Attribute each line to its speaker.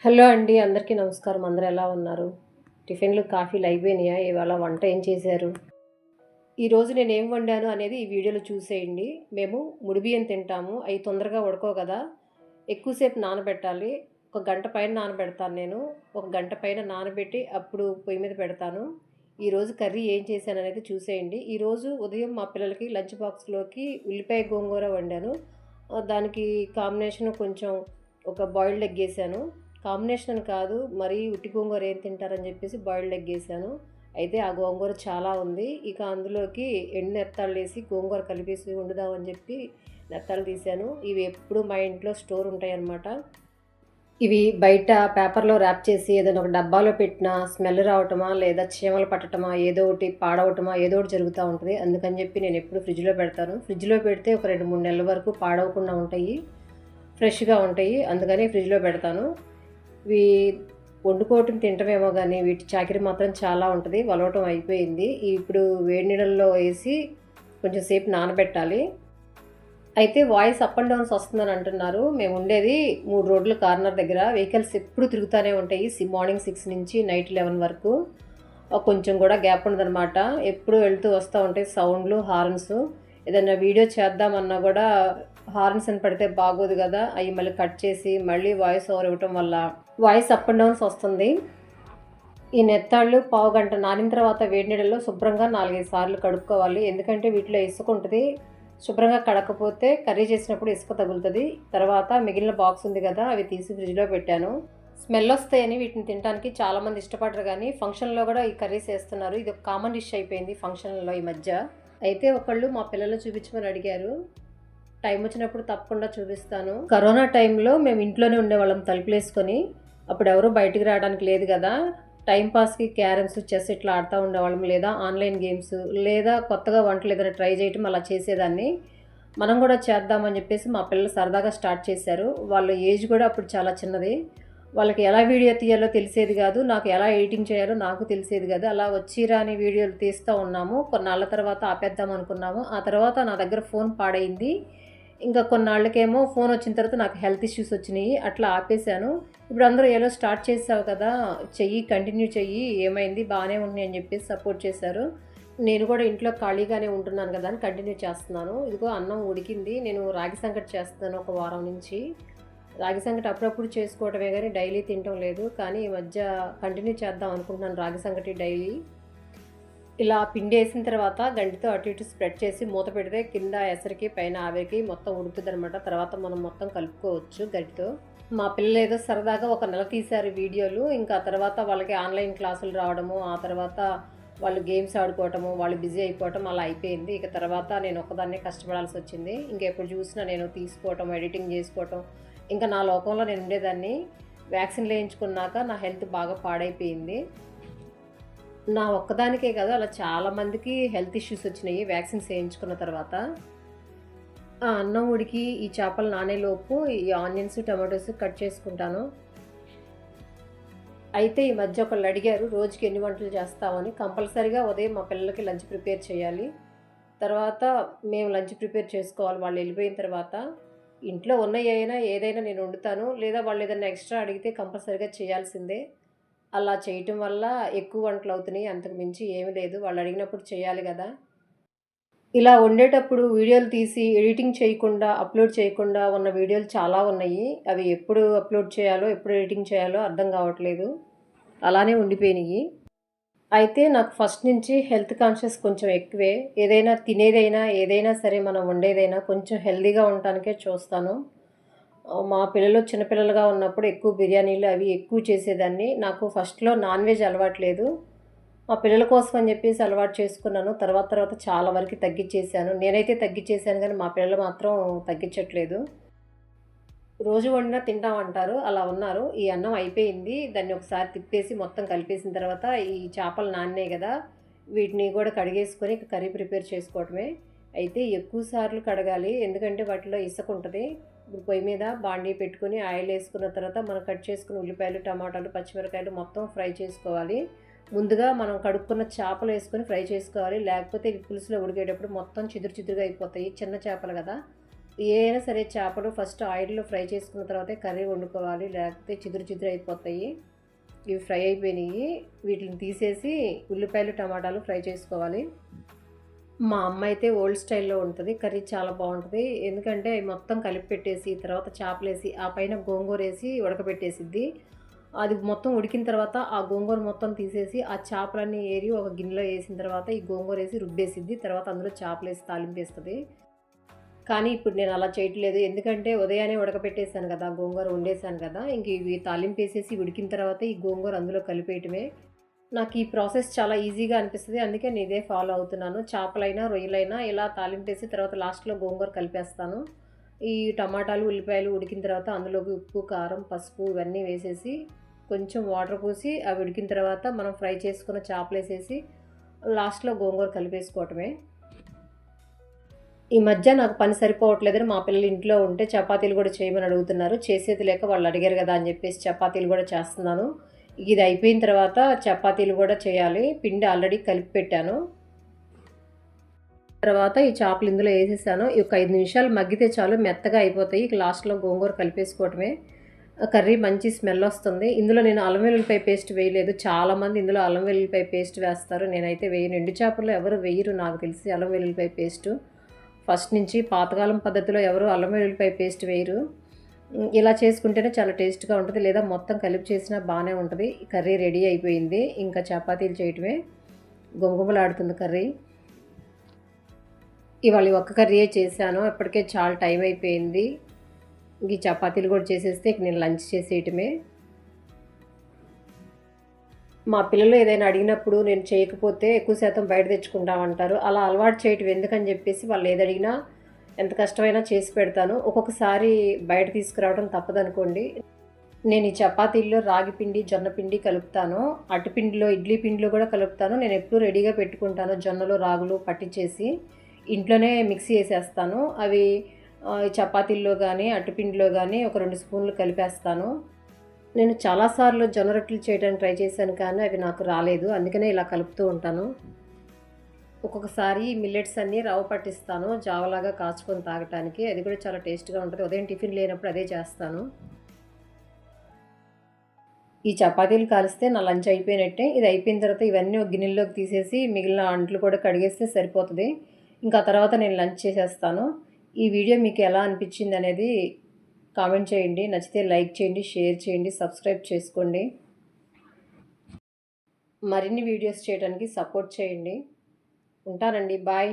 Speaker 1: Hello అండి. అందరికీ నమస్కారం. అందరూ ఎలా ఉన్నారు? టిఫిన్‌లు, కాఫీలు అయిపోయినాయా? ఇవాళ వంట ఏం చేశారు? ఈరోజు నేనేం వండాను అనేది ఈ వీడియోలో చూసేయండి. మేము ముడి బియ్యం తింటాము. అయి తొందరగా ఉడకవు కదా! ఎక్కువ సేపు నానబెట్టాలి. ఒక గంట పైన నానబెడతాను నేను. ఒక గంట పైన నానబెట్టి అప్పుడు పొయ్యి మీద పెడతాను. ఈరోజు కర్రీ ఏం చేశాననేది చూసేయండి. ఈరోజు ఉదయం మా పిల్లలకి లంచ్ బాక్స్‌లోకి ఉల్లిపాయ గోంగూర వండాను. దానికి కాంబినేషన్ కొంచెం ఒక బాయిల్డ్ ఎగ్ ఏసాను. కాంబినేషన్ అని కాదు, మరీ ఉట్టి గోంగూర ఏం తింటారని చెప్పేసి బాయిల్డ్ ఎగ్ ఏసాను. అయితే ఆ గోంగూర చాలా ఉంది. ఇక అందులోకి ఎండు నెత్తాళ్ళేసి గోంగూర కలిపేసి వండుదామని చెప్పి నెత్తాలు తీశాను. ఇవి ఎప్పుడు మా ఇంట్లో స్టోర్ ఉంటాయన్నమాట. ఇవి బయట పేపర్‌లో ర్యాప్ చేసి ఏదైనా ఒక డబ్బాలో పెట్టినా స్మెల్ రావటమా, లేదా చీమలు పట్టటమా, ఏదో ఒకటి పాడవటమా, ఏదో ఒకటి జరుగుతా ఉంటది. అందుకని చెప్పి నేనెప్పుడు ఫ్రిడ్జ్‌లో పెడతాను. ఫ్రిడ్జ్‌లో పెడితే ఒక 2, 3 నెలల వరకు పాడవకుండా ఉంటాయి. ఫ్రెష్‌గా ఉంటాయి. అందుకని ఫ్రిడ్జ్‌లో పెడతాను. ఇవి వండుకోవటం తింటమేమో గానీ, వీటి చాకిరీ మాత్రం చాలా ఉంటది. వలవటం అయిపోయింది. ఇప్పుడు వేడి నీళ్ళల్లో ఏసి కొంచెం సేపు నానబెట్టాలి. అయితే వాయిస్ అప్ అండ్ డౌన్స్ వస్తుందని అంటున్నారు. మేముండేది 3 రోడ్ల కార్నర్ దగ్గర. వెహికల్స్ ఎప్పుడు తిరుగుతానే ఉంటాయి. మార్నింగ్ 6 నుంచి నైట్ 11 వరకు. కొంచెం గూడా గ్యాప్ ఉండదనమాట. ఎప్పుడు వెళ్తూ వస్తా ఉంటాయి సౌండ్లు, హార్న్స్. ఏదన్నా వీడియో చేద్దామన్నా గూడా హార్న్స్ అని పడితే బాగోదు గదా! అయి మళ్ళీ కట్ చేసి, మళ్ళీ వాయిస్ ఓవర్ ఇవ్వటం వల్ల వాయిస్ అప్ అండ్ డౌన్స్ వస్తుంది. ఈ నెత్తాళ్ళు పావుగంట నానిన తర్వాత వేడి నీళ్ళలో శుభ్రంగా 4, 5 సార్లు కడుక్కోవాలి. ఎందుకంటే వీటిలో ఇసుకుంటది. శుభ్రంగా కడక్కపోతే కర్రీ చేసినప్పుడు ఇసుక తగులుతది. తర్వాత మిగిలిన బాక్స్ ఉంది కదా! అవి తీసి ఫ్రిడ్జ్‌లో పెట్టాను. స్మెల్ వస్తాయని వీటిని తినటానికి చాలామంది ఇష్టపడరు గానీ, ఫంక్షన్‌లో గూడా ఈ కర్రీస్ ఏస్తున్నారు. ఇది ఒక కామన్ డిష్ అయిపోయింది ఫంక్షన్‌లలో ఈ మధ్య. అయితే ఒకళ్ళు మా పిల్లలు చూపించమని అడిగారు. టైం వచ్చినప్పుడు తప్పకుండా చూపిస్తాను. కరోనా టైంలో మేము ఇంట్లోనే ఉండేవాళ్ళం తలుపులేసుకొని. అప్పుడు ఎవరు బయటికి రావడానికి లేదు గదా! టైం పాస్‌కి క్యారమ్స్, చెస్ ఇట్లా ఆడుతూ ఉండేవాళ్ళం. లేదా ఆన్‌లైన్ గేమ్స్, లేదా కొత్తగా వంటలు ఏదైనా ట్రై చేయటం అలా చేసేదాన్ని. మనం గూడా చేద్దామని చెప్పేసి మా పిల్లలు సరదాగా స్టార్ట్ చేశారు. వాళ్ళ ఏజ్ గూడా అప్పుడు చాలా చిన్నది. వాళ్ళకి ఎలా వీడియో తీయాలో తెలిసేది గాదు. నాకు ఎలా ఎడిటింగ్ చేయాలో నాకు తెలిసేది గాదు. అలా వచ్చి రాని వీడియోలు తీస్తా ఉన్నాము. కొన్నాళ్ళ తర్వాత ఆపేద్దాం అనుకున్నాము. ఆ తర్వాత నా దగ్గర ఫోన్ పాడైంది. ఇంకా కొన్నాళ్ళకేమో ఫోన్ వచ్చిన తర్వాత నాకు హెల్త్ ఇష్యూస్ వచ్చినాయి. అట్లా ఆపేశాను. ఇప్పుడు అందరూ ఏలో స్టార్ట్ చేసావు కదా! చెయ్యి, కంటిన్యూ చెయ్యి, ఏమైంది బానే ఉన్నాయి అని చెప్పేసి సపోర్ట్ చేశారు. నేను కూడా ఇంట్లో ఖాళీగానే ఉంటున్నాను కదా అని కంటిన్యూ చేస్తున్నాను. ఇదిగో అన్నం ఉడికింది. నేను రాగి సంకటి చేస్తున్నాను ఒక వారం నుంచి. రాగి సంకటి అప్పుడప్పుడు చేసుకోవటమే గానీ డైలీ తినటం లేదు. కానీ ఈ మధ్య కంటిన్యూ చేద్దాం అనుకుంటున్నాను రాగి సంకటి డైలీ. ఇలా పిండేసిన తర్వాత గంటితో అటు ఇటు స్ప్రెడ్ చేసి మూత పెడితే కింద ఎసరికి పైన ఆవిరికి మొత్తం ఉడుకుతుందనమాట. తర్వాత మనం మొత్తం కలుపుకోవచ్చు గరిటెతో. మా పిల్లలు ఏదో సరదాగా ఒక నెల తీశారు వీడియోలు. ఇంకా తర్వాత వాళ్ళకి ఆన్లైన్ క్లాసులు రావడము, ఆ తర్వాత వాళ్ళు గేమ్స్ ఆడుకోవటము, వాళ్ళు బిజీ అయిపోవటం అలా అయిపోయింది. ఇక తర్వాత నేను ఒక్కదాన్నే కష్టపడాల్సి వచ్చింది. ఇంకెప్పుడు చూసినా నేను తీసుకోవటం, ఎడిటింగ్ చేసుకోవటం, ఇంకా నా లోకంలో నేను ఉండేదాన్ని. వ్యాక్సిన్లు వేయించుకున్నాక నా హెల్త్ బాగా పాడైపోయింది. నా ఒక్కదానికే కాదు, అలా చాలామందికి హెల్త్ ఇష్యూస్ వచ్చినాయి వ్యాక్సిన్స్ వేయించుకున్న తర్వాత. ఆ అన్నం ఉడికి ఈ చేపలు నానేలోపు ఈ ఆనియన్స్, టమాటోస్ కట్ చేసుకుంటాను. అయితే ఈ మధ్య ఒకళ్ళు అడిగారు, రోజుకి ఎన్ని వంటలు చేస్తామని. కంపల్సరీగా ఉదయం మా పిల్లలకి లంచ్ ప్రిపేర్ చేయాలి. తర్వాత మేము లంచ్ ప్రిపేర్ చేసుకోవాలి వాళ్ళు వెళ్ళిపోయిన తర్వాత. ఇంట్లో ఉన్నయైనా ఏదైనా నేను వండుతాను. లేదా వాళ్ళు ఏదైనా ఎక్స్ట్రా అడిగితే కంపల్సరీగా చేయాల్సిందే. అలా చేయటం వల్ల ఎక్కువ వంటలవుతున్నాయి. అంతకు మించి ఏమీ లేదు. వాళ్ళు అడిగినప్పుడు చేయాలి గదా! ఇలా వండేటప్పుడు వీడియోలు తీసి ఎడిటింగ్ చేయకుండా, అప్‌లోడ్ చేయకుండా ఉన్న వీడియోలు చాలా ఉన్నాయి. అవి ఎప్పుడు అప్‌లోడ్ చేయాలో, ఎప్పుడు ఎడిటింగ్ చేయాలో అర్థం కావట్లేదు. అలానే ఉండిపోయినియి. అయితే నాకు ఫస్ట్ నుంచి హెల్త్ కాన్షియస్ కొంచెం ఎక్కువే. ఏదైనా తినేదైనా, ఏదైనా సరే మనం వండేదైనా కొంచెం హెల్తీగా ఉండటానికే చూస్తాను. మా పిల్లలు చిన్న పిల్లలుగా ఉన్నప్పుడు ఎక్కువ బిర్యానీలు అవి ఎక్కువ చేసేదాన్ని. నాకు ఫస్ట్‌లో నాన్ వెజ్ అలవాటు లేదు. మా పిల్లల కోసం అని చెప్పేసి అలవాటు చేసుకున్నాను. తర్వాత తర్వాత చాలా వరకు తగ్గిచ్చేసాను. నేనైతే తగ్గిచ్చేసాను గానీ, మా పిల్లలు మాత్రం తగ్గించట్లేదు. రోజు వండినా తింటామంటారు. అలా ఉన్నారు. ఈ అన్నం అయిపోయింది. దాన్ని ఒకసారి తిప్పేసి మొత్తం కలిపేసిన తర్వాత ఈ చేపలు నానినాయి గదా! వీటిని గూడా కడిగేసుకొని ఇక కర్రీ ప్రిపేర్ చేసుకోవటమే. అయితే ఎక్కువ సార్లు కడగాలి. ఎందుకంటే వాటిలో ఇసకుంటది. ఇప్పుడు పొయ్యి మీద బాండీ పెట్టుకొని ఆయిల్ ఏసుకున్న తర్వాత మనం కట్ చేసుకున్న ఉల్లిపాయలు, టమాటాలు, పచ్చిమిరకాయలు మొత్తం ఫ్రై చేసుకోవాలి. ముందుగా మనం కడుక్కున్న చేపలు వేసుకొని ఫ్రై చేసుకోవాలి. లేకపోతే ఇవి పులుసులో ఉడికేటప్పుడు మొత్తం చిదురు చిదురుగా అయిపోతాయి. చిన్న చేపలు గదా! ఏదైనా సరే చేపలు ఫస్ట్ ఆయిల్‌లో ఫ్రై చేసుకున్న తర్వాతే కర్రీ వండుకోవాలి. లేకపోతే చిదురు చిదురు అయిపోతాయి. ఇవి ఫ్రై అయిపోయినాయి. వీటిని తీసేసి ఉల్లిపాయలు, టమాటాలు ఫ్రై చేసుకోవాలి. మా అమ్మ అయితే ఓల్డ్ స్టైల్‌లో ఉంటది. కర్రీ చాలా బావుంటది. ఎందుకంటే అయి మొత్తం కలిపి పెట్టేసి, తర్వాత చేపలేసి, ఆ పైన గోంగూరేసి ఉడకబెట్టేసిద్ది. అది మొత్తం ఉడికిన తర్వాత ఆ గోంగూర మొత్తం తీసేసి, ఆ చేపలన్నీ ఏరి ఒక గిన్నెలో ఏసిన తర్వాత ఈ గోంగూరేసి రుబ్బేసిద్ది. తర్వాత అందులో చేపలేసి తాలింపేస్తది. కానీ ఇప్పుడు నేను అలా చేయట్లేదు. ఎందుకంటే ఉదయాన్నే ఉడకపెట్టేసాను గదా! గోంగూర వండేసాను గదా! ఇంక ఇవి తాలింపేసేసి ఉడికిన తర్వాత ఈ గోంగూర అందులో కలిపేయటమే. నాకు ఈ ప్రాసెస్ చాలా ఈజీగా అనిపిస్తది. అందుకే నేను ఇదే ఫాలో అవుతున్నాను. చేపలైనా, రొయ్యలైనా ఇలా తాలింపేసి తర్వాత లాస్ట్‌లో గోంగూర కలిపేస్తాను. ఈ టమాటాలు, ఉల్లిపాయలు ఉడికిన తర్వాత అందులోకి ఉప్పు, కారం, పసుపు ఇవన్నీ వేసేసి కొంచెం వాటర్ పోసి అవి ఉడికిన తర్వాత మనం ఫ్రై చేసుకున్న చేపలేసేసి లాస్ట్‌లో గోంగూర కలిపేసుకోవటమే. ఈ మధ్య నాకు పని సరిపోవట్లేదని మా పిల్లలు ఇంట్లో ఉంటే చపాతీలు గూడా చేయమని అడుగుతున్నారు. చేసేది లేక వాళ్ళు అడిగారు గదా! అని జెప్పేసి చపాతీలు గూడా చేస్తున్నాను. ఇది అయిపోయిన తర్వాత చపాతీలు గూడా చేయాలి. పిండి ఆల్రెడీ కలిపి పెట్టాను. తర్వాత ఈ చేపలు ఇందులో ఏసేసాను. ఒక 5 నిమిషాలు మగ్గితే చాలు మెత్తగా అయిపోతాయి. ఇక లాస్ట్‌లో గోంగూర కలిపేసుకోవటమే. కర్రీ మంచి స్మెల్లొస్తుంది. ఇందులో నేను అల్లం వెల్లుల్లిపాయ పేస్ట్ వేయలేదు. చాలామంది ఇందులో అల్లం వెల్లుల్లిపాయ పేస్ట్ వేస్తారు. నేనైతే వేయను. ఎండు చేపల్లో ఎవరు వేయరు నాకు తెలిసి అల్లం వెల్లుల్లిపాయ పేస్టు. ఫస్ట్ నుంచి పాతకాలం పద్ధతిలో ఎవరు అల్లం వెల్లుల్లిపాయ పేస్ట్ వేయరు. ఇలా చేసుకుంటేనే చాలా టేస్ట్‌గా ఉంటది. లేదా మొత్తం కలిపి చేసినా బానే ఉంటది. కర్రీ రెడీ అయిపోయింది. ఇంకా చపాతీలు చేయటమే. గుమగుమలాడుతుంది కర్రీ. ఇవాళ ఈ ఒక్క కర్రీయే చేశాను. అప్పటికే చాలా టైం అయిపోయింది. ఇంక ఈ చపాతీలు కూడా చేసేస్తే ఇక నేను లంచ్ చేసేయటమే. మా పిల్లలు ఏదైనా అడిగినప్పుడు నేను చేయకపోతే ఎక్కువ శాతం బయట తెచ్చుకుంటామంటారు. అలా అలవాటు చేయటం ఎందుకని జెప్పేసి వాళ్ళు ఏదడిగినా ఎంత కష్టమైనా చేసి పెడతాను. ఒక్కొక్కసారి బయట తీసుకురావడం తప్పదనుకోండి. నేను ఈ చపాతీల్లో రాగి పిండి, జొన్న పిండి కలుపుతాను. అట్టు పిండిలో, ఇడ్లీ పిండిలో గూడా కలుపుతాను. నేనెప్పుడూ రెడీగా పెట్టుకుంటాను. జొన్నలు, రాగులు పట్టిచ్చేసి ఇంట్లోనే మిక్సీ ఏసేస్తాను. అవి చపాతీల్లో గానీ, అట్టుపిండిలో గానీ ఒక 2 స్పూన్లు కలిపేస్తాను. నేను చాలా సార్లు జొన్న రొట్టెలు చేయడానికి ట్రై చేశాను కానీ అవి నాకు రాలేదు. అందుకనే ఇలా కలుపుతూ ఉంటాను. ఒక్కొక్కసారి మిల్లెట్స్ అన్నీ రవ్వ పట్టిస్తాను. జావలాగా కాచుకొని తాగటానికి. అది కూడా చాలా టేస్ట్‌గా ఉంటది. ఉదయం టిఫిన్ లేనప్పుడు అదే చేస్తాను. ఈ చపాతీలు కాలిస్తే నా లంచ్ అయిపోయినట్టే. ఇది అయిపోయిన తర్వాత ఇవన్నీ ఒక గిన్నెల్లోకి తీసేసి మిగిలిన అంట్లు కూడా కడిగేస్తే సరిపోతది. ఇంకా తర్వాత నేను లంచ్ చేసేస్తాను. ఈ వీడియో మీకు ఎలా అనిపించిందనేది కామెంట్ చేయండి. నచ్చితే లైక్ చేయండి, షేర్ చేయండి, సబ్స్క్రైబ్ చేసుకోండి. మరిన్ని వీడియోస్ చేయడానికి సపోర్ట్ చేయండి. ఉంటానండి. బాయ్.